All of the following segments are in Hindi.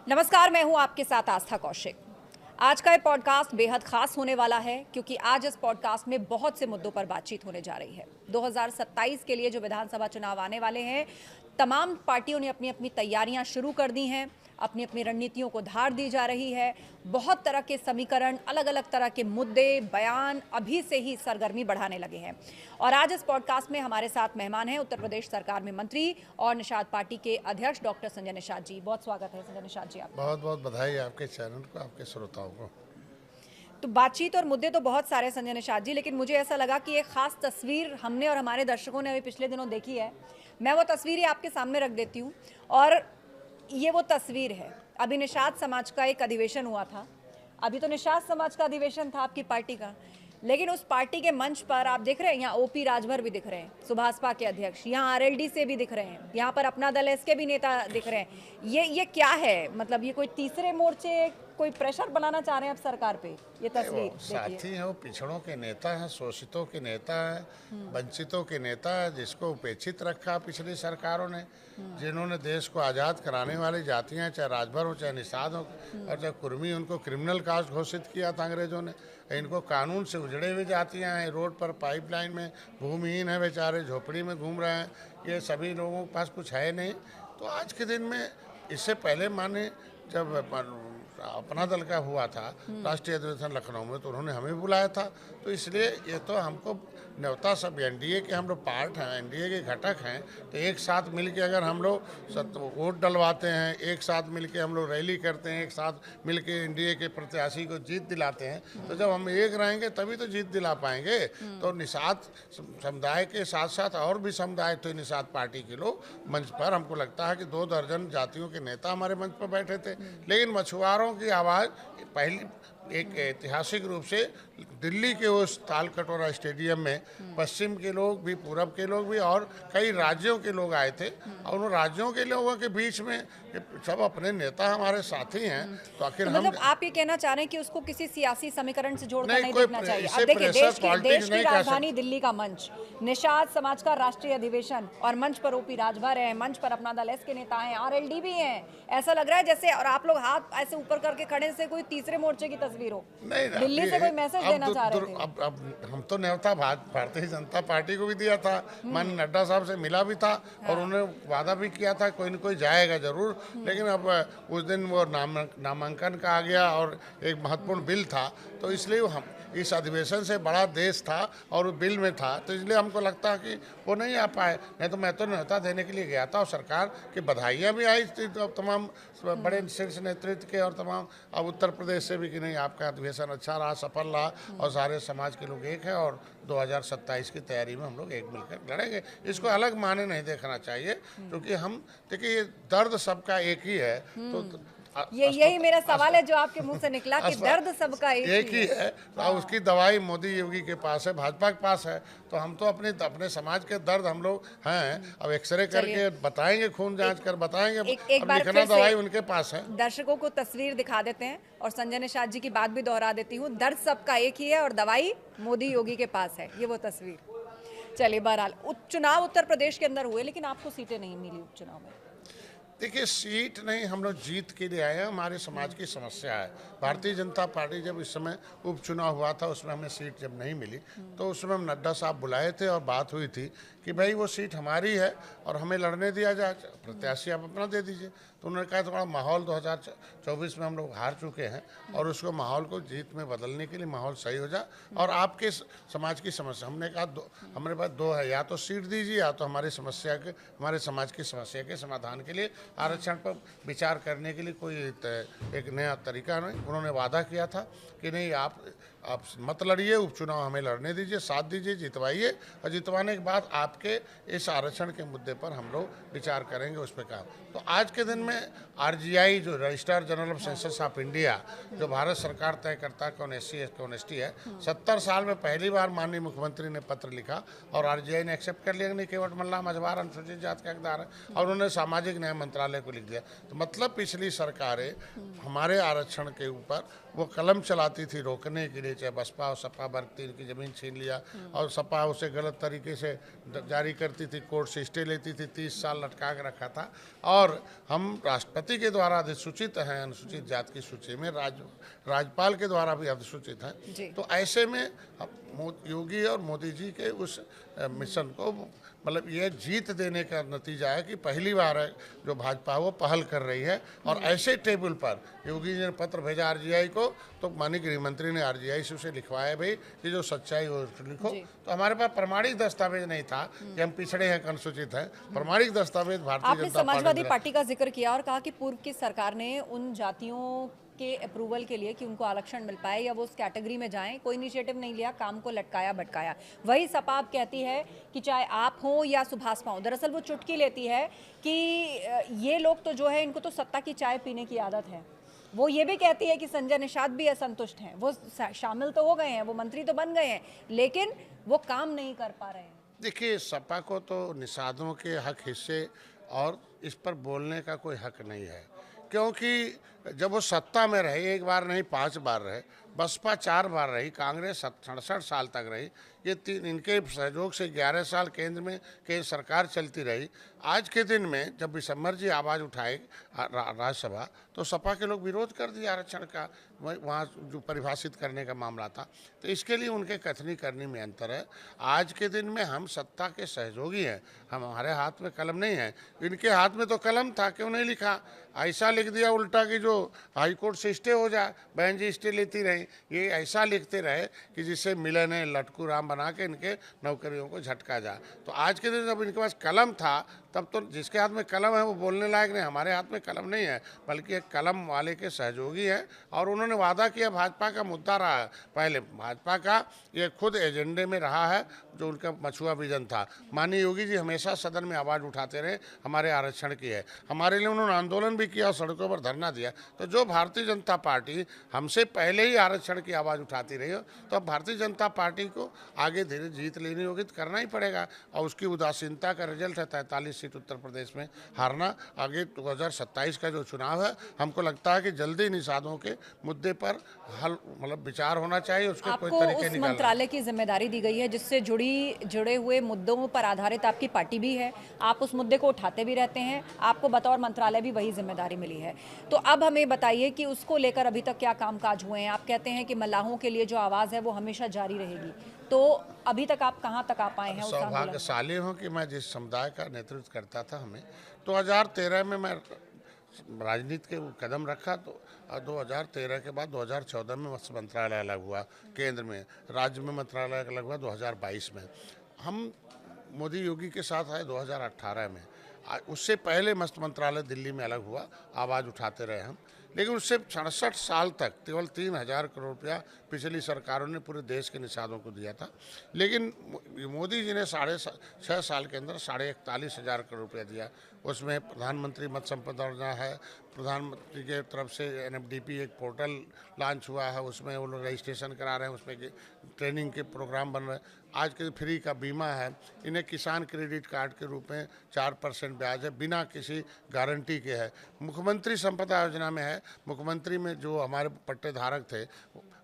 नमस्कार, मैं हूं आपके साथ आस्था कौशिक। आज का ये पॉडकास्ट बेहद खास होने वाला है क्योंकि आज इस पॉडकास्ट में बहुत से मुद्दों पर बातचीत होने जा रही है। 2027 के लिए जो विधानसभा चुनाव आने वाले हैं, तमाम पार्टियों ने अपनी अपनी तैयारियां शुरू कर दी हैं, अपनी अपनी रणनीतियों को धार दी जा रही है। बहुत तरह के समीकरण, अलग अलग तरह के मुद्दे, बयान अभी से ही सरगर्मी बढ़ाने लगे हैं। और आज इस पॉडकास्ट में हमारे साथ मेहमान हैं उत्तर प्रदेश सरकार में मंत्री और निषाद पार्टी के अध्यक्ष डॉक्टर संजय निषाद जी। बहुत स्वागत है संजय निषाद जी आपका। बहुत बहुत बधाई आपके चैनल को, आपके श्रोताओं को। तो बातचीत और मुद्दे तो बहुत सारे संजय निषाद जी, लेकिन मुझे ऐसा लगा कि एक खास तस्वीर हमने और हमारे दर्शकों ने अभी पिछले दिनों देखी है। मैं वो तस्वीर ही आपके सामने रख देती हूँ। और ये वो तस्वीर है, अभी निषाद समाज का एक अधिवेशन हुआ था। अभी तो निषाद समाज का अधिवेशन था आपकी पार्टी का, लेकिन उस पार्टी के मंच पर आप देख रहे हैं, यहाँ ओपी राजभर भी दिख रहे हैं, सुभाषपा के अध्यक्ष, यहाँ आरएलडी से भी दिख रहे हैं, यहाँ पर अपना दल एस के भी नेता दिख रहे हैं। ये क्या है? मतलब ये कोई तीसरे मोर्चे, कोई प्रेशर बनाना चाह रहे हैं आप सरकार पे? ये तस्वीर साथी हैं, वो पिछड़ों के नेता हैं, शोषितों के नेता हैं, वंचितों के नेता है, जिसको उपेक्षित रखा पिछली सरकारों ने, जिन्होंने देश को आज़ाद कराने वाली जातियां, चाहे राजभर हो चाहे निषाद हो और चाहे कुर्मी, उनको क्रिमिनल कास्ट घोषित किया था अंग्रेजों ने। इनको कानून से उजड़े हुए जातियां हैं, रोड पर पाइपलाइन में भूमिहीन है बेचारे, झोपड़ी में घूम रहे हैं। ये सभी लोगों के पास कुछ है नहीं। तो आज के दिन में, इससे पहले माने जब अपना दल का हुआ था राष्ट्रीय अधिवेशन लखनऊ में, तो उन्होंने हमें बुलाया था। तो इसलिए ये तो हमको न्योता, सब एनडीए के हम लोग पार्ट हैं, एनडीए के घटक हैं, तो एक साथ मिलके अगर हम लोग वोट डलवाते हैं, एक साथ मिलके हम लोग रैली करते हैं, एक साथ मिलके एनडीए के प्रत्याशी को जीत दिलाते हैं, तो जब हम एक रहेंगे तभी तो जीत दिला पाएंगे। तो निषाद समुदाय के साथ साथ और भी समुदाय थे निषाद पार्टी के लोग मंच पर। हमको लगता है कि 2 दर्जन जातियों के नेता हमारे मंच पर बैठे थे, लेकिन मछुआरों की आवाज़ पहली एक ऐतिहासिक रूप से दिल्ली के उस तालकटोरा स्टेडियम में पश्चिम के लोग भी, पूरब के लोग भी और कई राज्यों के लोग आए थे। और उन राज्यों के लोगों के बीच में सब अपने नेता हमारे साथी हैं। तो आखिर तो मतलब आप ये कहना चाह रहे हैं कि उसको किसी सियासी समीकरण से जोड़कर नहीं देखना चाहिए? इसे अब देखिए, प्रेशर देश की नहीं राजधानी दिल्ली का मंच, निषाद समाज का राष्ट्रीय अधिवेशन, और मंच पर ओपी राजभर है, मंच पर अपना दल एस के नेता हैं, आरएलडी भी हैं। ऐसा लग रहा है जैसे, और आप लोग हाथ ऐसे ऊपर करके खड़े से कोई तीसरे मोर्चे की तस्वीर हो। नहीं, दिल्ली से कोई मैसेज देना चाह रहे थे? अब हम तो न्योता भारतीय जनता पार्टी को भी दिया था, माननीय नड्डा साहब से मिला भी था, और उन्होंने वादा भी किया था कोई न कोई जाएगा जरूर। लेकिन अब उस दिन वो नामांकन का आ गया और एक महत्वपूर्ण बिल था, तो इसलिए हम इस अधिवेशन से बड़ा देश था और वो बिल में था, तो इसलिए हमको लगता है कि वो नहीं आ पाए। नहीं तो मैं तो न्योता देने के लिए गया था और सरकार की बधाइयाँ भी आई थी तो तमाम बड़े शीर्ष नेतृत्व के और तमाम अब उत्तर प्रदेश से भी कि नहीं, आपका अधिवेशन अच्छा रहा, सफल रहा और सारे समाज के लोग एक हैं और 2027 की तैयारी में हम लोग एक मिलकर लड़ेंगे। इसको अलग माने नहीं देखना चाहिए, क्योंकि हम देखिए ये दर्द सबका एक ही है। तो यही मेरा सवाल है जो आपके मुंह से निकला कि दर्द सबका एक ही है। और उसकी दवाई मोदी योगी के पास है, भाजपा के पास है। तो हम तो अपने समाज के दर्द हम लोग हैं, अब एक्सरे करके बताएंगे, खून जांच कर बताएंगे। एक बार लिखना दवाई उनके पास है। दर्शकों को तस्वीर दिखा देते हैं और संजय निषाद जी की बात भी दोहरा देती हूँ, दर्द सबका एक ही है और दवाई मोदी योगी के पास है। ये वो तस्वीर। चलिए, बहरहाल उपचुनाव उत्तर प्रदेश के अंदर हुए, लेकिन आपको सीटें नहीं मिली उपचुनाव में। देखिए, सीट नहीं, हम लोग जीत के लिए आए हैं। हमारे समाज की समस्या है। भारतीय जनता पार्टी जब इस समय उपचुनाव हुआ था, उसमें हमें सीट जब नहीं मिली, तो उस समय हम नड्डा साहब बुलाए थे और बात हुई थी कि भाई वो सीट हमारी है और हमें लड़ने दिया जाए, प्रत्याशी आप अपना दे दीजिए। तो उन्होंने कहा थोड़ा माहौल 2024 में हम लोग हार चुके हैं और उसको माहौल को जीत में बदलने के लिए माहौल सही हो जाए और आपके समाज की समस्या, हमने कहा हमारे पास 2 है, या तो सीट दीजिए या तो हमारे समाज की समस्या के समाधान के लिए आरक्षण पर विचार करने के लिए कोई एक नया तरीका नहीं। उन्होंने वादा किया था कि नहीं, आप मत लड़िए, उपचुनाव हमें लड़ने दीजिए, साथ दीजिए, जितवाइए, और जितवाने के बाद आपके इस आरक्षण के मुद्दे पर हम लोग विचार करेंगे उस पर काम। तो आज के दिन में आरजीआई, जो registrar general of census of India, जो भारत सरकार तय करता कौन एससी कौन एसटी है, 70 साल में पहली बार माननीय मुख्यमंत्री ने पत्र लिखा और आरजीआई ने एक्सेप्ट कर लिया कि नहीं, केवट मल्ला मझवार अनुसूचित जाति का हकदार है, और उन्होंने सामाजिक न्याय मंत्रालय को लिख दिया। तो मतलब पिछली सरकारें हमारे आरक्षण के ऊपर वो कलम चलाती थी रोकने के लिए, चाहे बसपा और सपा बरती, इनकी ज़मीन छीन लिया और सपा उसे गलत तरीके से जारी करती थी, कोर्ट से स्टे लेती थी, 30 साल लटका के रखा था। और हम राष्ट्रपति के द्वारा अधिसूचित हैं अनुसूचित जाति की सूची में, राज्यपाल के द्वारा भी अधिसूचित हैं। तो ऐसे में योगी और मोदी जी के उस मिशन को मतलब ये जीत देने का नतीजा है कि पहली बार है जो भाजपा वो पहल कर रही है। और ऐसे टेबल पर योगी जी ने पत्र भेजा आरजीआई को, तो माननीय गृह मंत्री ने आरजीआई से उसे लिखवाया भाई कि जो सच्चाई हो लिखो। तो हमारे पास प्रमाणिक दस्तावेज नहीं था कि हम पिछड़े हैं, अनुसूचित हैं। प्रमाणिक दस्तावेज भारतीय आपने समाजवादी पार्टी का जिक्र किया और कहा कि पूर्व की सरकार ने उन जातियों के अप्रूवल के लिए कि उनको आरक्षण मिल पाए या वो उस कैटेगरी में जाएं, कोई इनिशिएटिव नहीं लिया, काम को लटकाया भटकाया। वही सपा अब कहती है कि चाहे आप हो या सुभाषपा हो, दरअसल वो चुटकी लेती है कि ये लोग तो जो है इनको तो सत्ता की चाय पीने की आदत है। वो ये भी कहती है कि संजय निषाद भी असंतुष्ट हैं, वो शामिल तो हो गए हैं, वो मंत्री तो बन गए हैं, लेकिन वो काम नहीं कर पा रहे हैं। देखिए, सपा को तो निषादों के हक हिस्से और इस पर बोलने का कोई हक नहीं है, क्योंकि जब वो सत्ता में रहे, एक बार नहीं 5 बार रहे, बसपा 4 बार रही, कांग्रेस 67 साल तक रही, ये इनके सहयोग से 11 साल केंद्र में सरकार चलती रही। आज के दिन में जब विशंबर जी आवाज़ उठाए राज्यसभा, तो सपा के लोग विरोध कर दिया आरक्षण का, वहाँ जो परिभाषित करने का मामला था। तो इसके लिए उनके कथनी करने में अंतर है। आज के दिन में हम सत्ता के सहयोगी हैं, हमारे हाथ में कलम नहीं है। इनके हाथ में तो कलम था, क्यों नहीं लिखा? ऐसा लिख दिया उल्टा कि जो हाई कोर्ट से स्टे हो जाए, बहन जी स्टे लेती रही। ये ऐसा लिखते रहे कि जिससे मिलन है लटकू राम बना के इनके नौकरियों को झटका जाए। तो आज के दिन जब इनके पास कलम था, तब तो जिसके हाथ में कलम है वो बोलने लायक नहीं। हमारे हाथ में कलम नहीं है, बल्कि एक कलम वाले के सहयोगी हैं। और उन्होंने वादा किया, भाजपा का मुद्दा रहा है पहले, भाजपा का ये खुद एजेंडे में रहा है जो उनका मछुआ विजन था। माननीय योगी जी हमेशा सदन में आवाज़ उठाते रहे हमारे आरक्षण की है, हमारे लिए उन्होंने आंदोलन भी किया, सड़कों पर धरना दिया। तो जो भारतीय जनता पार्टी हमसे पहले ही आरक्षण की आवाज़ उठाती रही हो, तो अब भारतीय जनता पार्टी को आगे धीरे जीत लेनी होगी, तो करना ही पड़ेगा। और उसकी उदासीनता का रिजल्ट है 43 सीट उत्तर प्रदेश में हारना। आगे 2027 का जो चुनाव है, हमको लगता है कि जल्दी निषादों के मुद्दे पर हल मतलब विचार होना चाहिए, उसके कोई तरीके आपको उस मंत्रालय की जिम्मेदारी दी गई है जिससे जुड़े हुए मुद्दों पर आधारित आपकी पार्टी भी है, आप उस मुद्दे को उठाते भी रहते हैं, आपको बतौर मंत्रालय भी वही जिम्मेदारी मिली है। तो अब हमें बताइए कि उसको लेकर अभी तक क्या कामकाज हुए हैं। आप कहते हैं कि मल्लाहों के लिए जो आवाज़ है वो हमेशा जारी रहेगी, तो अभी तक आप कहाँ तक आ पाए हैं? सौभाग्यशाली हूँ कि मैं जिस समुदाय का नेतृत्व करता था, हमें 2013 में मैं राजनीति के कदम रखा, तो 2013 के बाद 2014 में मत्स्य मंत्रालय अलग हुआ केंद्र में, राज्य में मंत्रालय अलग हुआ 2022 में। हम मोदी योगी के साथ आए 2018 में। उससे पहले मत्स्य मंत्रालय दिल्ली में अलग हुआ, आवाज़ उठाते रहे हम। लेकिन उससे 66 साल तक केवल 3000 करोड़ रुपया पिछली सरकारों ने पूरे देश के निषादों को दिया था। लेकिन मोदी जी ने 6.5 साल के अंदर 41,500 करोड़ रुपया दिया। उसमें प्रधानमंत्री मत्स्य संपदा योजना है, प्रधानमंत्री के तरफ से NFDP एक पोर्टल लॉन्च हुआ है, उसमें वो लोग रजिस्ट्रेशन करा रहे हैं, उसमें ट्रेनिंग के प्रोग्राम बन रहे हैं। आज के फ्री का बीमा है, इन्हें किसान क्रेडिट कार्ड के रूप में 4% ब्याज है, बिना किसी गारंटी के है। मुख्यमंत्री संपदा योजना में है, मुख्यमंत्री में जो हमारे पट्टे धारक थे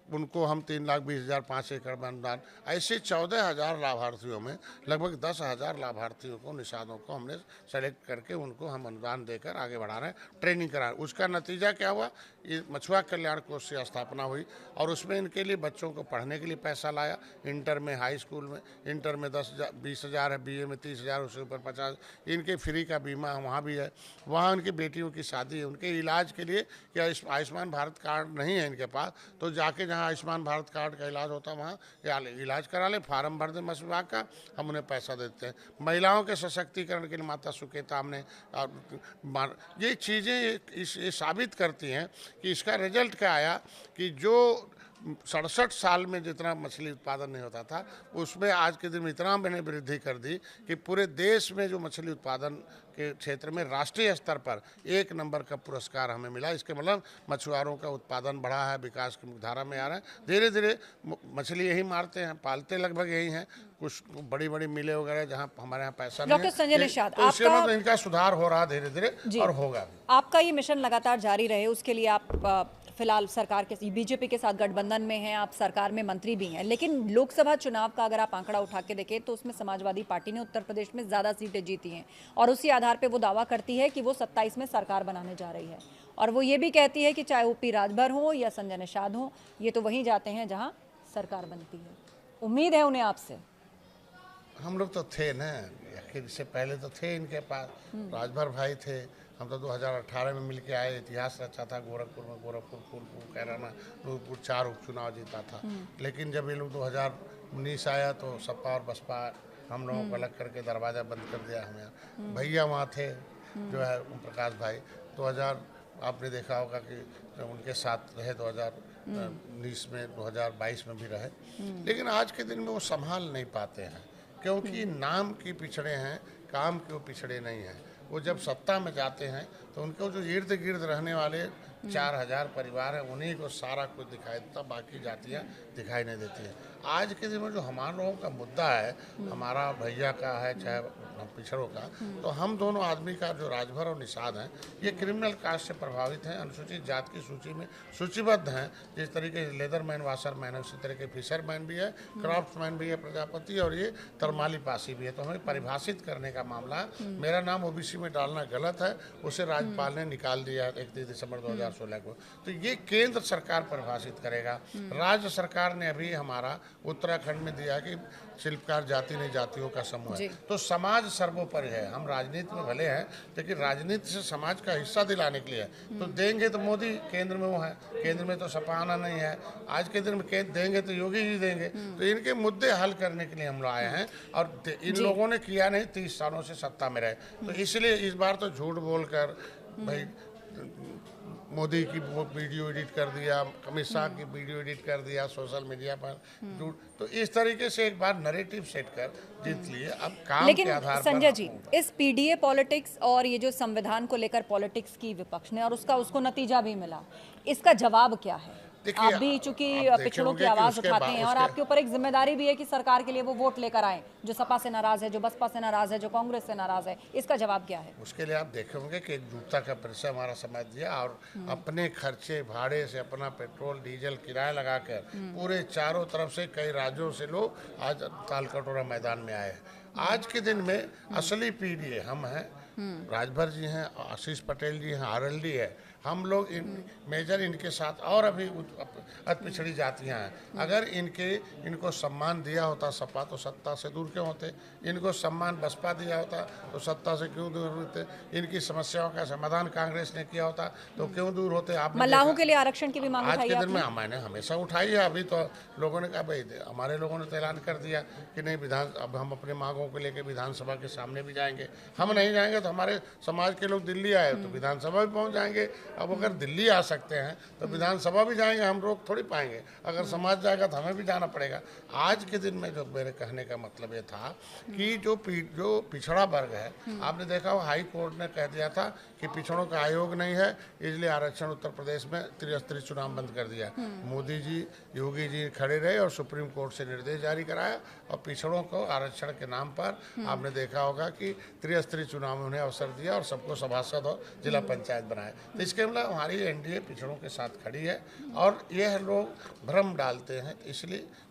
उनको हम 3,20,000 5 एकड़ में अनुदान। ऐसे 14,000 लाभार्थियों में लगभग 10,000 लाभार्थियों को, निषादों को हमने सेलेक्ट करके उनको हम अनुदान देकर आगे बढ़ा रहे हैं, ट्रेनिंग करा रहे हैं। उसका नतीजा क्या हुआ? ये मछुआ कल्याण कोष से स्थापना हुई और उसमें इनके लिए बच्चों को पढ़ने के लिए पैसा लाया। इंटर में, हाई स्कूल में, इंटर में 20,000 है, BA में 30,000, उसके ऊपर 50। इनके फ्री का बीमा वहाँ भी है। वहाँ उनकी बेटियों की शादी है, उनके इलाज के लिए क्या आयुष्मान भारत कार्ड नहीं है इनके पास, तो जाके जहाँ आयुष्मान भारत कार्ड का इलाज होता है वहाँ इलाज करा ले, फार्म भर दें मत्स्य विभाग का, हम उन्हें पैसा देते हैं। महिलाओं के सशक्तिकरण के लिए माता सुकेता हमने, ये चीज़ें ये साबित करती हैं कि इसका रिजल्ट क्या आया कि जो 67 साल में जितना मछली उत्पादन नहीं होता था, उसमें आज के दिन में इतना मैंने वृद्धि कर दी कि पूरे देश में जो मछली उत्पादन के क्षेत्र में राष्ट्रीय स्तर पर 1 नंबर का पुरस्कार हमें मिला। इसके मतलब मछुआरों का उत्पादन बढ़ा है, विकास की धारा में आ रहा है। धीरे धीरे मछली यही मारते हैं, पालते लगभग यही हैं। कुछ बड़ी बड़ी मिलें वगैरह जहाँ हमारे यहाँ पैसा नहीं है, डॉक्टर संजय निषाद, तो इसके आपका मतलब इनका सुधार हो रहा है धीरे धीरे और होगा भी। आपका ये मिशन लगातार जारी रहे, उसके लिए आप फिलहाल सरकार के बीजेपी के साथ गठबंधन में हैं, आप सरकार में मंत्री भी हैं, लेकिन लोकसभा चुनाव का अगर आप आंकड़ा उठा के देखें तो उसमें समाजवादी पार्टी ने उत्तर प्रदेश में ज़्यादा सीटें जीती हैं और उसी आधार पर वो दावा करती है कि वो 27 में सरकार बनाने जा रही है। और वो ये भी कहती है कि चाहे ओपी राजभर हो या संजय निषाद हो, ये तो वहीं जाते हैं जहाँ सरकार बनती है। उम्मीद है उन्हें आपसे? हम लोग तो थे ना, इससे पहले तो थे इनके पास, राजभर भाई थे। हम तो 2018 में मिलके आए, इतिहास रचा था गोरखपुर में, गोरखपुर, फूलपुर, कैराना, नूरपुर 4 उपचुनाव जीता था। लेकिन जब ये लोग 2019 आया तो सपा और बसपा हम लोगों को अलग करके दरवाज़ा बंद कर दिया हमें। भैया वहाँ थे जो है ओम प्रकाश भाई, 2000 आपने देखा होगा कि उनके साथ रहे 2019 में, 2022 में भी रहे। लेकिन आज के दिन में वो संभाल नहीं पाते हैं, क्योंकि नाम की पिछड़े हैं, काम के वो पिछड़े नहीं हैं। वो जब सत्ता में जाते हैं तो उनको जो इर्द गिर्द रहने वाले 4000 परिवार हैं, उन्हीं को सारा कुछ दिखाई देता, बाकी जातियाँ दिखाई नहीं देती हैं। आज के दिन में जो हमारे लोगों का मुद्दा है, हमारा भैया का है चाहे पिछड़ों का, तो हम दोनों आदमी का जो राजभर और निषाद हैं, ये क्रिमिनल कास्ट से प्रभावित हैं, अनुसूचित जात की सूची में सूचीबद्ध हैं। जिस तरीके से लेदरमैन, वाशरमैन है, उसी तरह के फिशरमैन भी है, क्राफ्ट्समैन भी है प्रजापति, और ये तरमाली पासी भी है। तो हमें परिभाषित करने का मामला है। मेरा नाम ओबीसी में डालना गलत है, उसे राज्यपाल ने निकाल दिया 31 दिसंबर 2016 को। तो ये केंद्र सरकार परिभाषित करेगा। राज्य सरकार ने अभी हमारा उत्तराखंड में दिया कि शिल्पकार जाति नहीं जातियों का समूह है। तो समाज सर्वोपरि है। हम राजनीति में भले हैं, लेकिन राजनीति से समाज का हिस्सा दिलाने के लिए तो देंगे तो मोदी केंद्र में वो है, केंद्र में तो सपा आना नहीं है। आज के दिन में देंगे तो योगी जी देंगे। तो इनके मुद्दे हल करने के लिए हम लोग आए हैं, और इन लोगों ने किया नहीं, 30 सालों से सत्ता में रहे। तो इसलिए इस बार तो झूठ बोलकर भाई मोदी की वो वीडियो एडिट कर दिया, अमित शाह की वीडियो एडिट कर दिया सोशल मीडिया पर झूठ। तो इस तरीके से एक बार नैरेटिव सेट कर जीत लिए। अब काम के आधार पर। संजय जी, इस पीडीए पॉलिटिक्स और ये जो संविधान को लेकर पॉलिटिक्स की विपक्ष ने, और उसको नतीजा भी मिला, इसका जवाब क्या है? आप भी चूंकि पिछड़ों की आवाज उठाते हैं और आपके ऊपर एक जिम्मेदारी भी है कि सरकार के लिए वो वोट लेकर आए, जो सपा से नाराज है, जो बसपा से नाराज है, जो कांग्रेस से नाराज है। इसका जवाब क्या है? उसके लिए आप देखे होंगे कि एकजुटता का परिचय हमारा समाज दिया, और अपने खर्चे भाड़े से अपना पेट्रोल डीजल किराया लगाकर पूरे चारों तरफ से कई राज्यों से लोग आज तालकटोरा मैदान में आए हैं। आज के दिन में असली पीडीए हम हैं, राजभर जी हैं, आशीष पटेल जी हैं, आरएलडी है। हम लोग मेजर इनके साथ, और अभी अति पिछड़ी जातियाँ हैं। अगर इनको सम्मान दिया होता सपा तो सत्ता से दूर क्यों होते? इनको सम्मान बसपा दिया होता तो सत्ता से क्यों दूर होते? इनकी समस्याओं का समाधान कांग्रेस ने किया होता तो क्यों दूर होते? आप मल्लाहों के लिए आरक्षण की भी मांग आज के दिन में मैंने हमेशा उठाई है। अभी तो लोगों ने कहा भाई, हमारे लोगों ने तो ऐलान कर दिया कि नहीं, अब हम अपने मांगों को लेकर विधानसभा के सामने भी जाएंगे। हम नहीं जाएंगे तो हमारे समाज के लोग दिल्ली आए तो विधानसभा भी पहुंच जाएंगे। अब अगर दिल्ली आ सकते हैं तो विधानसभा भी जाएंगे, हम रोक थोड़ी पाएंगे। अगर समाज जाएगा तो हमें भी जाना पड़ेगा। आज के दिन में जो मेरे कहने का मतलब ये था कि जो पिछड़ा वर्ग है, आपने देखा हो हाई कोर्ट ने कह दिया था कि पिछड़ों का आयोग नहीं है, इसलिए आरक्षण उत्तर प्रदेश में त्रिस्तरीय चुनाव बंद कर दिया। मोदी जी, योगी जी खड़े रहे और सुप्रीम कोर्ट से निर्देश जारी कराया, और पिछड़ों को आरक्षण के नाम पर आपने देखा होगा कि त्रिस्तरीय चुनाव में उन्हें अवसर दिया और सबको सभासद और जिला पंचायत बनाए। तो इसके मतलब हमारी एनडीए पिछड़ों के साथ खड़ी है, और यह लोग भ्रम डालते हैं।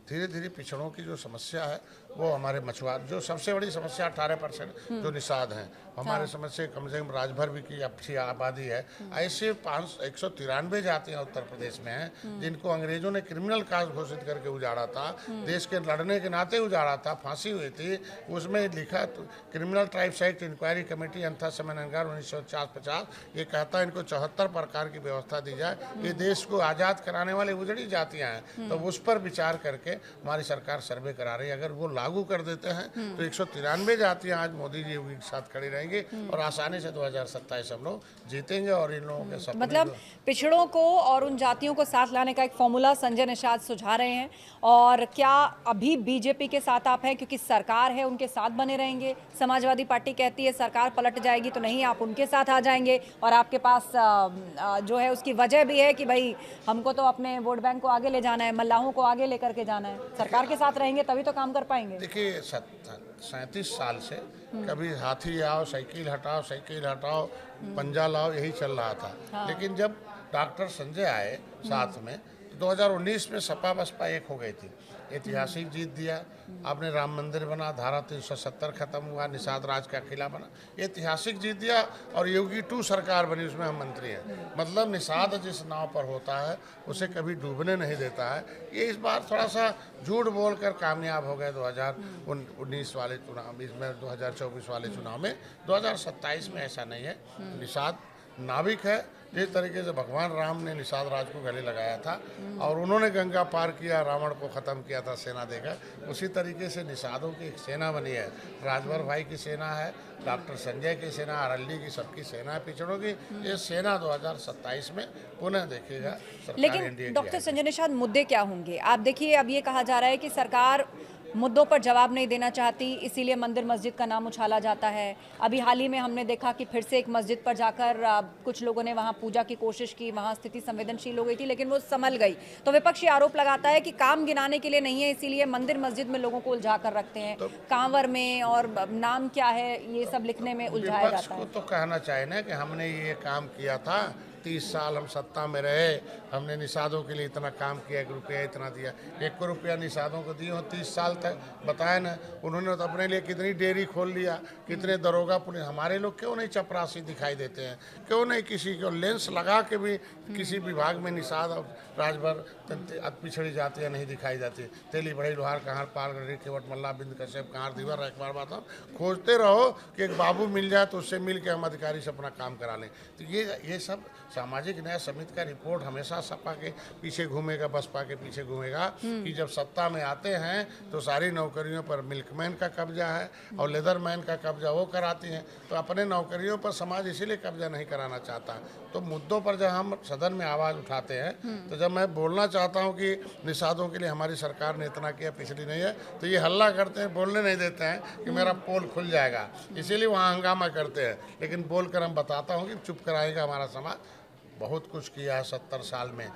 धीरे धीरे पिछड़ों की जो समस्या है वो हमारे मछुआर, जो सबसे बड़ी समस्या 18% जो निषाद हैं, हमारे समझ से कम राजभर भी की अच्छी आबादी है। ऐसे 193 जातियाँ उत्तर प्रदेश में हैं जिनको अंग्रेजों ने क्रिमिनल कास्ट घोषित करके उजाड़ा था, देश के लड़ने के नाते उजाड़ा था, फांसी हुई थी। उसमें लिखा criminal tribes act inquiry committee अंथा समन्वयकार 1950 ये कहता है इनको 74 प्रकार की व्यवस्था दी जाए। ये देश को आज़ाद कराने वाले उजड़ी जातियाँ हैं, तो उस पर विचार करके हमारी सरकार सर्वे करा रही है। अगर वो लागू कर देते हैं तो 193 जातियां आज मोदी जी के साथ खड़ी रहेंगी और आसानी से 2027 हम लोग जीतेंगे। और इन लोगों के सपने मतलब पिछड़ों को और उन जातियों को साथ लाने का एक फॉर्मूला संजय निषाद सुझा रहे हैं। और क्या अभी बीजेपी के साथ आप हैं क्योंकि सरकार है, उनके साथ बने रहेंगे? समाजवादी पार्टी कहती है सरकार पलट जाएगी तो नहीं, आप उनके साथ आ जाएंगे। और आपके पास जो है उसकी वजह भी है कि भाई हमको तो अपने वोट बैंक को आगे ले जाना है, मल्लाहों को आगे लेकर के जाना है। सरकार के साथ रहेंगे तभी तो काम कर पाएंगे। देखिए 37 साल से कभी हाथी आओ साइकिल हटाओ पंजा लाओ, यही चल रहा था। हाँ। लेकिन जब डॉक्टर संजय आए साथ में तो 2019 में सपा बसपा एक हो गई थी। ऐतिहासिक जीत दिया, आपने राम मंदिर बना, धारा 370 खत्म हुआ, निषाद राज का किला बना, ऐतिहासिक जीत दिया। और योगी 2 सरकार बनी, उसमें हम मंत्री हैं। मतलब निषाद जिस नाव पर होता है उसे कभी डूबने नहीं देता है। ये इस बार थोड़ा सा झूठ बोलकर कामयाब हो गए 2019 वाले चुनाव, इसमें 2024 वाले चुनाव में। 2027 में ऐसा नहीं है। निषाद नाविक है। जिस तरीके से भगवान राम ने निषाद राज को गले लगाया था और उन्होंने गंगा पार किया, रावण को ख़त्म किया था सेना देकर, उसी तरीके से निषादों की एक सेना बनी है। राजभर भाई की सेना है, डॉक्टर संजय की सेना, अरल्ली की, सबकी सेना है पिछड़ों की। ये सेना 2027 में पुनः देखेगा। लेकिन डॉक्टर संजय निषाद मुद्दे क्या होंगे? आप देखिए, अब ये कहा जा रहा है कि सरकार मुद्दों पर जवाब नहीं देना चाहती, इसीलिए मंदिर मस्जिद का नाम उछाला जाता है। अभी हाल ही में हमने देखा कि फिर से एक मस्जिद पर जाकर कुछ लोगों ने वहां पूजा की कोशिश की, वहां स्थिति संवेदनशील हो गई थी लेकिन वो संभल गई। तो विपक्ष ये आरोप लगाता है कि काम गिनाने के लिए नहीं है, इसीलिए मंदिर मस्जिद में लोगों को उलझा कर रखते हैं। तो कांवर में और नाम क्या है ये सब लिखने में उलझाया जाता है। तो कहना चाहिए ना कि हमने ये काम किया था, 30 साल हम सत्ता में रहे, हमने निषादों के लिए इतना काम किया, 1 रुपया इतना दिया। 1 रुपया निषादों को दिए हो 30 साल तक, बताए ना। उन्होंने तो अपने लिए कितनी डेयरी खोल लिया, कितने दरोगा पुलिस। हमारे लोग क्यों नहीं चपरासी दिखाई देते हैं? क्यों नहीं किसी को लेंस लगा के भी किसी विभाग में निषाद और राजभर पिछड़ी जातियाँ नहीं दिखाई जाती? तेली बढ़ई लोहार कहाँ पालगढ़ी केवट मल्ला बिंद कश्यप कहाँ दीवर, एक बार बात हम खोजते रहो कि एक बाबू मिल जाए तो उससे मिल के हम अधिकारी से अपना काम करा लें। तो ये सब सामाजिक न्याय समिति का रिपोर्ट हमेशा सपा के पीछे घूमेगा, बसपा के पीछे घूमेगा कि जब सत्ता में आते हैं तो सारी नौकरियों पर मिल्कमैन का कब्जा है और लेदरमैन का कब्जा वो कराती हैं। तो अपने नौकरियों पर समाज इसीलिए कब्जा नहीं कराना चाहता। तो मुद्दों पर जब हम सदन में आवाज़ उठाते हैं, तो जब मैं बोलना चाहता हूँ कि निषादों के लिए हमारी सरकार ने इतना किया, पिछली नहीं है, तो ये हल्ला करते हैं, बोलने नहीं देते हैं कि मेरा पोल खुल जाएगा, इसीलिए वहाँ हंगामा करते हैं। लेकिन बोलकर हम बताता हूँ कि चुप कराएगा हमारा समाज। बहुत कुछ किया है 70 साल में।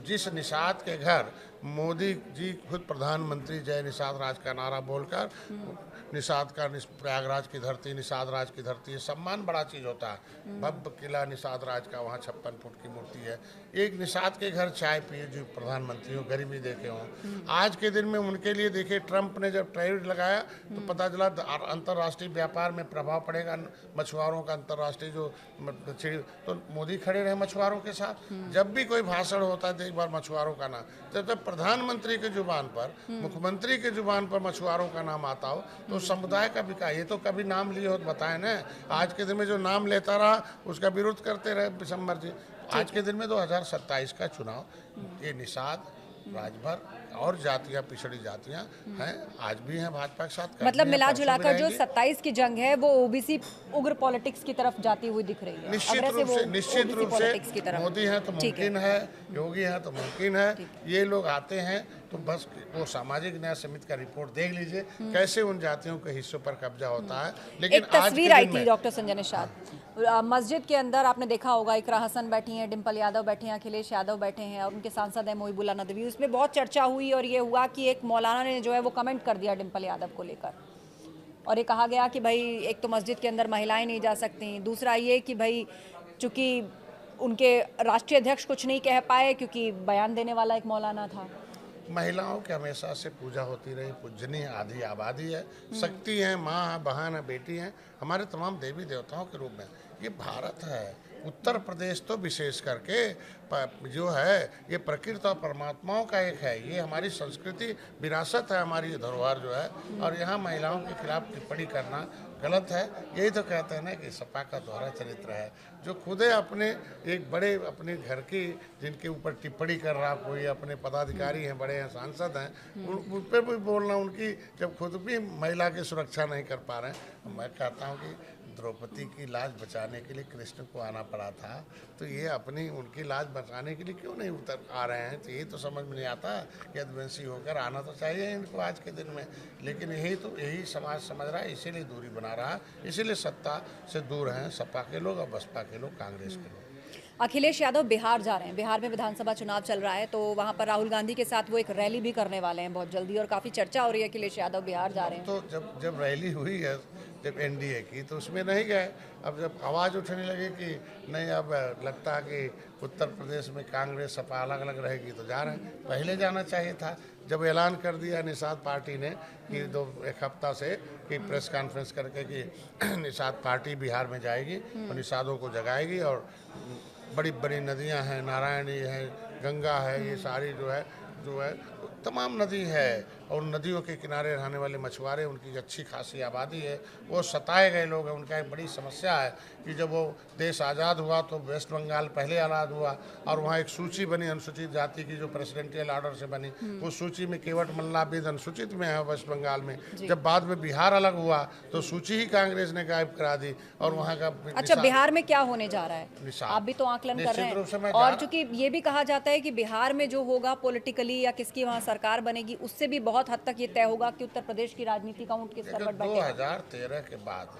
जिस निषाद के घर मोदी जी खुद प्रधानमंत्री जय निषाद राज का नारा बोलकर निषाद का प्रयागराज की धरती, निषाद राज की धरती, ये सम्मान बड़ा चीज़ होता है। भव्य किला निषाद राज का, वहाँ 56 फुट की मूर्ति है। एक निषाद के घर चाय पिए जो प्रधानमंत्री हो, गरीबी देखे हों। आज के दिन में उनके लिए देखिए, ट्रंप ने जब टैरिफ लगाया तो पता चला अंतर्राष्ट्रीय व्यापार में प्रभाव पड़ेगा, मछुआरों का अंतर्राष्ट्रीय जो, तो मोदी खड़े रहे मछुआरों के साथ। जब भी कोई भाषण होता है तो एक बार मछुआरों का नाम, जब प्रधानमंत्री के जुबान पर, मुख्यमंत्री के जुबान पर मछुआरों का नाम आता हो तो समुदाय का विकास। ये तो कभी नाम लिए हो तो बताए ना। आज के दिन में जो नाम लेता रहा उसका विरोध करते रहे बिशंबर जी। आज के दिन में 2027 का चुनाव, ये निषाद, राजभर और जातियां, पिछड़ी जातियां हैं, आज भी हैं भाजपा के साथ। मतलब मिला जुलाकर जो 27 की जंग है वो ओबीसी उग्र पॉलिटिक्स की तरफ जाती हुई दिख रही है। निश्चित रूप से मोदी हैं तो मुमकिन है, योगी हैं तो मुमकिन है। ये लोग आते हैं तो बस वो सामाजिक न्याय समिति का रिपोर्ट देख लीजिए कैसे उन जातियों के हिस्सों पर कब्जा होता है। लेकिन एक तस्वीर आई थी डॉक्टर संजय निषाद, मस्जिद के अंदर आपने देखा होगा, इकरा हसन बैठी हैं, डिम्पल यादव बैठे हैं, अखिलेश यादव बैठे हैं और उनके सांसद हैं मोहिबुल्ला नदवी। उसमें बहुत चर्चा हुई और ये हुआ कि एक मौलाना ने जो है वो कमेंट कर दिया डिम्पल यादव को लेकर, और ये कहा गया कि भाई एक तो मस्जिद के अंदर महिलाएं नहीं जा सकती, दूसरा ये कि भाई चूंकि उनके राष्ट्रीय अध्यक्ष कुछ नहीं कह पाए क्योंकि बयान देने वाला एक मौलाना था। महिलाओं की हमेशा से पूजा होती रही, पूजनीय आधी आबादी है, शक्ति है, माँ है, बहन है, बेटी है, हमारे तमाम देवी देवताओं के रूप में। ये भारत है, उत्तर प्रदेश तो विशेष करके जो है ये प्रकृति और परमात्माओं का एक है, ये हमारी संस्कृति विरासत है, हमारी धरोहर जो है, और यहाँ महिलाओं के खिलाफ टिप्पणी करना गलत है। यही तो कहते हैं ना कि सपा का दोहरा चरित्र है, जो खुद अपने एक बड़े अपने घर की जिनके ऊपर टिप्पणी कर रहा, कोई अपने पदाधिकारी हैं, बड़े हैं, सांसद हैं, उन पर भी बोलना, उनकी जब खुद भी महिला की सुरक्षा नहीं कर पा रहे हैं। मैं कहता हूँ कि द्रौपदी की लाज बचाने के लिए कृष्ण को आना पड़ा था, तो ये अपनी उनकी लाज बचाने के लिए क्यों नहीं उतर आ रहे हैं? तो ये तो समझ में नहीं आता कि यदुवंशी होकर आना तो चाहिए इनको आज के दिन में, लेकिन यही समाज समझ रहा है, इसीलिए दूरी बना रहा है, इसीलिए सत्ता से दूर हैं सपा के लोग और बसपा के लोग, कांग्रेस के लोग। अखिलेश यादव बिहार जा रहे हैं, बिहार में विधानसभा चुनाव चल रहा है, तो वहां पर राहुल गांधी के साथ वो एक रैली भी करने वाले हैं बहुत जल्दी, और काफ़ी चर्चा हो रही है अखिलेश यादव बिहार जा रहे हैं। तो जब रैली हुई है जब एनडीए की, तो उसमें नहीं गए। अब जब आवाज़ उठने लगी कि नहीं, अब लगता है कि उत्तर प्रदेश में कांग्रेस सपा अलग अलग रहेगी, तो जा रहे हैं। पहले जाना चाहिए था, जब ऐलान कर दिया निषाद पार्टी ने कि एक हफ्ता से कि प्रेस कॉन्फ्रेंस करके कि निषाद पार्टी बिहार में जाएगी और निषादों को जगाएगी, और बड़ी बड़ी नदियां हैं, नारायणी है, गंगा है, ये सारी जो है तमाम नदी है, और नदियों के किनारे रहने वाले मछुआरे, उनकी अच्छी खासी आबादी है, वो सताए गए लोग हैं। उनका एक बड़ी समस्या है कि जब वो देश आज़ाद हुआ तो वेस्ट बंगाल पहले आज़ाद हुआ, और वहाँ एक सूची बनी अनुसूचित जाति की जो प्रेसिडेंशियल ऑर्डर से बनी, उस सूची में केवट मल्लाबिद अनुसूचित में है वेस्ट बंगाल में। जब बाद में बिहार अलग हुआ तो सूची ही कांग्रेस ने गायब करा दी, और वहाँ का अच्छा, बिहार में क्या होने जा रहा है आप भी तो आकलन कर रहे हैं, और चूंकि ये भी कहा जाता है कि बिहार में जो होगा पॉलिटिकली या किसकी वहाँ सरकार बनेगी, उससे भी बहुत हद तक ये तय होगा कि उत्तर प्रदेश की राजनीति का ऊंट किस तरफ बढ़ेगा। 2013 के बाद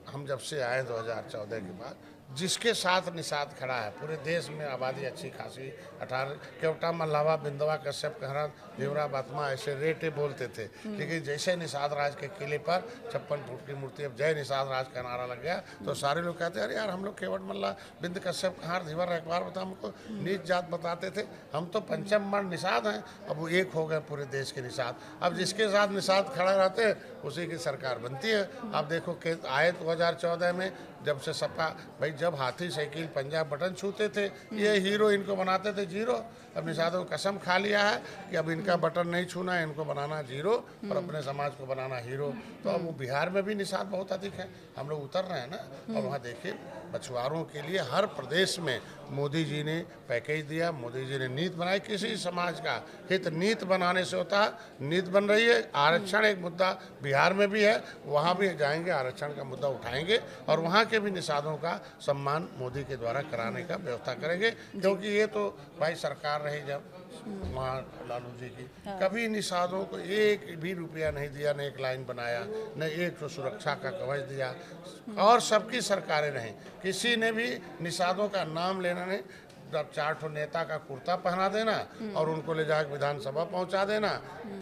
हम जब से आए 2014 के बाद, जिसके साथ निषाद खड़ा है, पूरे देश में आबादी अच्छी खासी 18, केवटा मल्लावा बिंदवा कश्यप कहरा देवरा बातमा ऐसे रेटे बोलते थे, लेकिन जैसे निषाद राज के किले पर 56 फुट की मूर्ति, अब जय निषाद राज का नारा लग गया, तो सारे लोग कहते हैं अरे यार, हम लोग केवट मल्ला बिंद कश्यप कहार धीवर एक बार बता, हमको नीच जात बताते थे, हम तो पंचम वर्ण निषाद हैं। अब वो एक हो गए पूरे देश के निषाद, अब जिसके साथ निषाद खड़ा रहते हैं उसी की सरकार बनती है। आप देखो कि आए 2014 में जब से सपा, भाई जब हाथी साइकिल पंजाब बटन छूते थे, ये हीरो इनको बनाते थे जीरो। अब निषादों को कसम खा लिया है कि अब इनका बटन नहीं छूना है, इनको बनाना जीरो और अपने समाज को बनाना हीरो। तो अब वो बिहार में भी निषाद बहुत अधिक है, हम लोग उतर रहे हैं ना। और वहाँ देखिए मछुआरों के लिए हर प्रदेश में मोदी जी ने पैकेज दिया, मोदी जी ने नीति बनाई, किसी समाज का हित नीति बनाने से होता है, नीति बन रही है। आरक्षण एक मुद्दा बिहार में भी है, वहाँ भी जाएंगे, आरक्षण का मुद्दा उठाएंगे, और वहाँ के भी निषादों का सम्मान मोदी के द्वारा कराने का व्यवस्था करेंगे, क्योंकि ये तो भाई सरकार रही जब वहाँ लालू जी की, कभी निषादों को एक भी रुपया नहीं दिया, न एक लाइन बनाया, न एक तो सुरक्षा का कवच दिया, और सबकी सरकारें रहीं, किसी ने भी निषादों का नाम लेना नहीं। 4 नेता का कुर्ता पहना देना और उनको ले जाकर विधानसभा पहुंचा देना,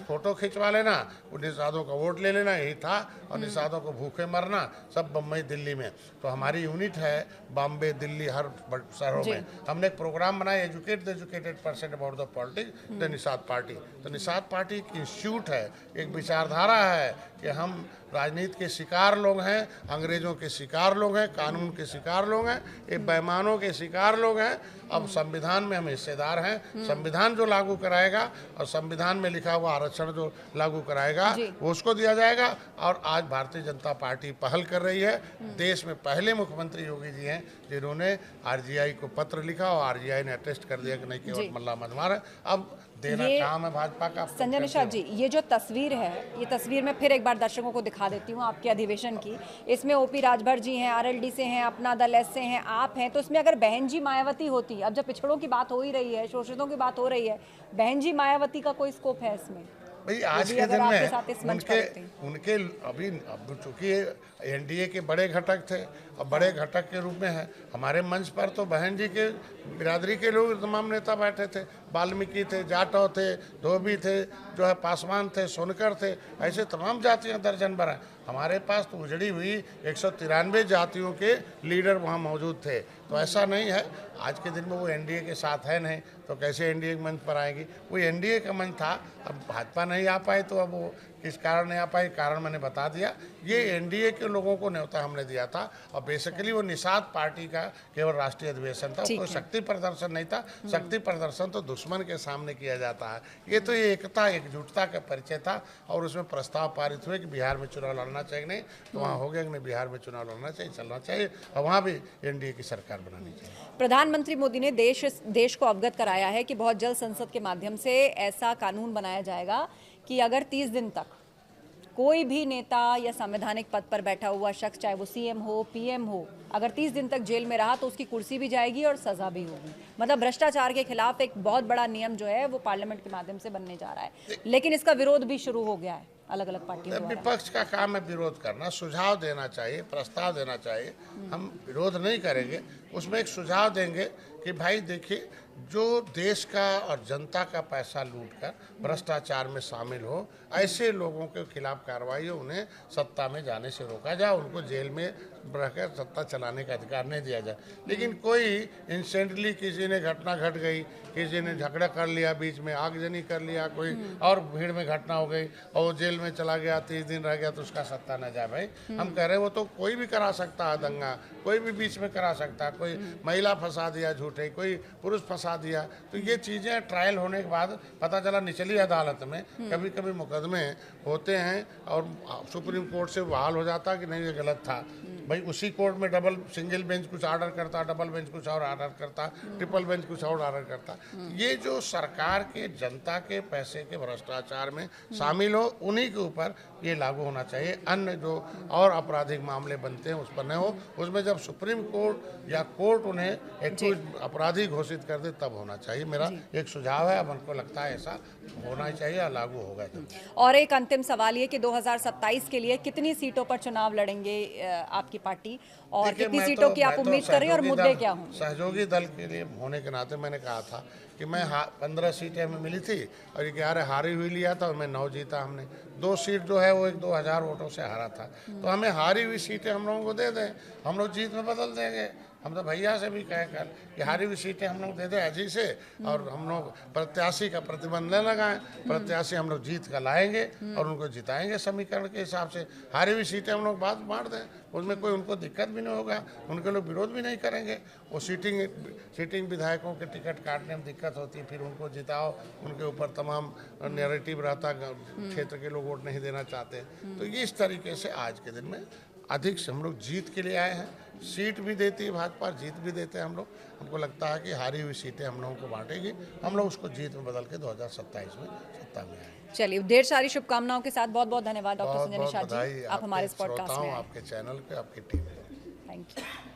फोटो खिंचवा लेना, निषादों का वोट ले लेना, यही था। और निषादों को भूखे मरना, सब बम्बई दिल्ली में। तो हमारी यूनिट है बॉम्बे दिल्ली हर शहरों में। हमने एक प्रोग्राम बनाया, educate the educated person about the politics, the Nishad party. तो निषाद पार्टी एक इंस्टीट्यूट है, एक विचारधारा है कि हम राजनीति के शिकार लोग हैं, अंग्रेजों के शिकार लोग हैं, कानून के शिकार लोग हैं, ये बेईमानों के शिकार लोग हैं। अब संविधान में हम हिस्सेदार हैं, संविधान जो लागू कराएगा और संविधान में लिखा हुआ आरक्षण जो लागू कराएगा वो उसको दिया जाएगा। और आज भारतीय जनता पार्टी पहल कर रही है। देश में पहले मुख्यमंत्री योगी जी हैं जिन्होंने आरजीआई को पत्र लिखा और आरजीआई ने अटेस्ट कर दिया कि नहीं केवल मल्ला मझमार है, अब देना काम है भाजपा का। संजय निषाद जी, ये जो तस्वीर है, ये तस्वीर मैं फिर एक बार दर्शकों को दिखा देती हूँ आपके अधिवेशन की। इसमें ओपी राजभर जी हैं, आरएलडी से हैं, अपना दल एस से हैं, आप हैं। तो इसमें अगर बहन जी मायावती होती, अब जब पिछड़ों की बात हो ही रही है, शोषितों की बात हो रही है, बहन जी मायावती का कोई स्कोप है इसमें? भाई आज के दिन में उनके अभी अब चूंकि एनडीए के बड़े घटक थे और बड़े घटक के रूप में है, हमारे मंच पर तो बहन जी के बिरादरी के लोग तमाम नेता बैठे थे, वाल्मीकि थे, जाटव थे, धोबी थे, जो है पासवान थे, सोनकर थे, ऐसे तमाम जातियां दर्जन भर हैं। हमारे पास तो उजड़ी हुई 193 जातियों के लीडर वहाँ मौजूद थे। तो ऐसा नहीं है, आज के दिन में वो एनडीए के साथ है नहीं, तो कैसे एनडीए के मंच पर आएंगी? वो एनडीए का मंच था, अब भाजपा नहीं आ पाए तो अब वो किस कारण नहीं आ पाई, कारण मैंने बता दिया। ये एनडीए के लोगों को न्योता हमने दिया था और बेसिकली वो निषाद पार्टी का केवल राष्ट्रीय अधिवेशन था, कोई शक्ति प्रदर्शन नहीं था। शक्ति प्रदर्शन तो दुश्मन के सामने किया जाता है। ये तो ये एकता एकजुटता का परिचय था और उसमें प्रस्ताव पारित हुए कि बिहार में चुनाव लड़ना चाहिए, नहीं तो वहाँ हो गया कि नहीं बिहार में चुनाव लड़ना चाहिए, चलना चाहिए और वहाँ भी एनडीए की सरकार बनानी चाहिए। प्रधानमंत्री मोदी ने देश को अवगत कराया है कि बहुत जल्द संसद के माध्यम से ऐसा कानून बनाया जाएगा कि अगर 30 दिन तक कोई भी नेता या संवैधानिक पद पर बैठा हुआ शख्स, चाहे वो सीएम हो, पीएम हो, अगर 30 दिन तक जेल में रहा तो उसकी कुर्सी भी जाएगी और सजा भी होगी। मतलब भ्रष्टाचार के खिलाफ एक बहुत बड़ा नियम जो है वो पार्लियामेंट के माध्यम से बनने जा रहा है, लेकिन इसका विरोध भी शुरू हो गया है अलग अलग पार्टियों द्वारा। विपक्ष का काम है विरोध करना, सुझाव देना चाहिए, प्रस्ताव देना चाहिए। हम विरोध नहीं करेंगे, उसमें एक सुझाव देंगे कि भाई देखिए, जो देश का और जनता का पैसा लूटकर भ्रष्टाचार में शामिल हो, ऐसे लोगों के खिलाफ कार्रवाई हो, उन्हें सत्ता में जाने से रोका जाए, उनको जेल में रहकर सत्ता चलाने का अधिकार नहीं दिया जाए। लेकिन कोई इंस्टेंटली किसी ने घटना घट गई, किसी ने झगड़ा कर लिया, बीच में आगजनी कर लिया, कोई और भीड़ में घटना हो गई और वो जेल में चला गया, 30 दिन रह गया तो उसका सत्ता न जाए। भाई हम कह रहे हैं वो तो कोई भी करा सकता है दंगा, कोई भी बीच में करा सकता है, कोई महिला फंसा दिया झूठे, कोई पुरुष फंसा दिया, तो ये चीज़ें ट्रायल होने के बाद पता चला निचली अदालत में कभी कभी मुकदमे होते हैं और सुप्रीम कोर्ट से बहाल हो जाता कि नहीं ये गलत था। भाई उसी कोर्ट में डबल सिंगल बेंच कुछ ऑर्डर करता, डबल बेंच कुछ और ऑर्डर करता, ट्रिपल बेंच कुछ और ऑर्डर करता। ये जो सरकार के जनता के पैसे के भ्रष्टाचार में शामिल हो, उन्हीं के ऊपर ये लागू होना चाहिए। अन्य जो और आपराधिक मामले बनते हैं उस पर नहीं हो। उसमें जब सुप्रीम कोर्ट या कोर्ट उन्हें एक्यूज अपराधी घोषित कर दे तब होना चाहिए। मेरा एक सुझाव है, अब उनको लगता है ऐसा होना चाहिए और लागू होगा। और एक अंतिम सवाल ये कि 2027 के लिए कितनी सीटों पर चुनाव लड़ेंगे आपकी पार्टी और कितनी सीटों की आप उम्मीद कर रही हैं और मुद्दे क्या होंगे? सहयोगी दल के लिए होने के नाते मैंने कहा था कि मैं 15 सीटें हमें मिली थी और 11 हारी हुई लिया था और मैं 9 जीता। हमने 2 सीट जो है वो 2000 वोटों से हारा था, तो हमें हारी हुई सीटें हम लोगों को दे दें, हम लोग जीत में बदल देंगे। हम तो भैया से भी कहे कल कि हारी हुई सीटें हम लोग दे दें अजी से और हम लोग प्रत्याशी का प्रतिबंध न लगाएं, प्रत्याशी हम लोग जीत कर लाएंगे और उनको जिताएंगे समीकरण के हिसाब से। हारी हुई सीटें हम लोग बांट दें, उसमें कोई उनको दिक्कत भी नहीं होगा, उनके लोग विरोध भी नहीं करेंगे। वो सीटिंग विधायकों के टिकट काटने में दिक्कत होती है, फिर उनको जिताओ, उनके ऊपर तमाम नैरेटिव रहता, क्षेत्र के लोग वोट नहीं देना चाहते। तो ये इस तरीके से आज के दिन में अधिक से हम लोग जीत के लिए आए हैं। सीट भी देती है भाजपा, जीत भी देते हैं हम लोग। हमको लगता है कि हारी हुई सीटें हम लोगों को बांटेगी, हम लोग उसको जीत में बदल के 2027 में सत्ता में आए। चलिए, ढेर सारी शुभकामनाओं के साथ बहुत बहुत धन्यवाद डॉक्टर संजय निषाद जी, आप हमारे इस पॉडकास्ट में आए। आपके चैनल पे, आपकी टीम। Thank you.